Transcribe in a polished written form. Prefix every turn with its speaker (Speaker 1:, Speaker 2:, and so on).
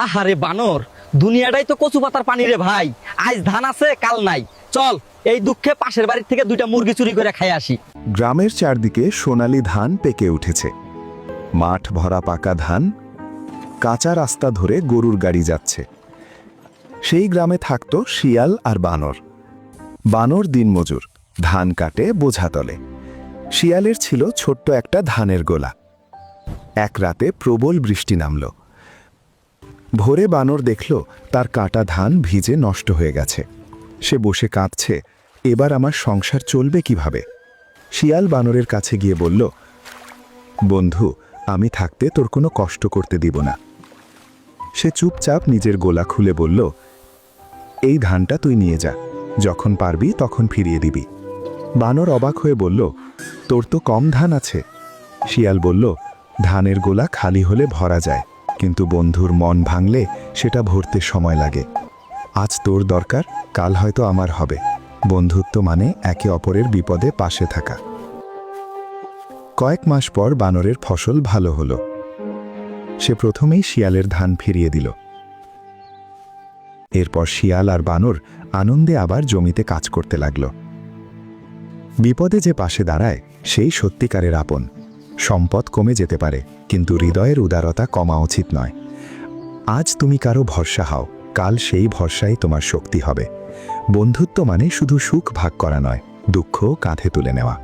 Speaker 1: আহারে বানর, দুনিয়াটাই তো কচু পাতার পানি রে ভাই। আজ ধান আছে কাল নাই, চল এই দুঃখে পাশের বাড়ির থেকে দুইটা মুরগি চুরি করে খাই আসি।
Speaker 2: গ্রামের চারদিকে সোনালি ধান পেকে উঠেছে। মাঠ ভরা পাকা ধান, কাঁচা রাস্তা ধরে গরুর গাড়ি যাচ্ছে। সেই গ্রামে থাকত শিয়াল আর বানর। বানর দিনমজুর, ধান কাটে বোঝা তলে। শিয়ালের ছিল ছোট্ট একটা ধানের গোলা। এক রাতে প্রবল বৃষ্টি নামল। ভোরে বানর দেখল তার কাটা ধান ভিজে নষ্ট হয়ে গেছে। সে বসে কাঁদছে, এবার আমার সংসার চলবে কিভাবে? শিয়াল বানরের কাছে গিয়ে বলল, বন্ধু, আমি থাকতে তোর কোনো কষ্ট করতে দিব না। সে চুপচাপ নিজের গোলা খুলে বলল, এই ধানটা তুই নিয়ে যা, যখন পারবি তখন ফিরিয়ে দিবি। বানর অবাক হয়ে বলল, তোর তো কম ধান আছে। শিয়াল বলল, ধানের গোলা খালি হলে ভরা যায়, কিন্তু বন্ধুর মন ভাঙলে সেটা ভরতে সময় লাগে। আজ তোর দরকার, কাল হয়তো আমার হবে। বন্ধুত্ব মানে একে অপরের বিপদে পাশে থাকা। কয়েক মাস পর বানরের ফসল ভালো হলো। সে প্রথমেই শিয়ালের ধান ফিরিয়ে দিল। এরপর শিয়াল আর বানর আনন্দে আবার জমিতে কাজ করতে লাগল। বিপদে যে পাশে দাঁড়ায় সেই সত্যিকারের আপন। সম্পদ কমে যেতে পারে, কিন্তু হৃদয়ের উদারতা কমা উচিত নয়। আজ তুমি কারো ভরসা হও, কাল সেই ভরসাই তোমার শক্তি হবে। বন্ধুত্ব মানে শুধু সুখ ভাগ করা নয়, দুঃখ কাঁধে তুলে নেওয়া।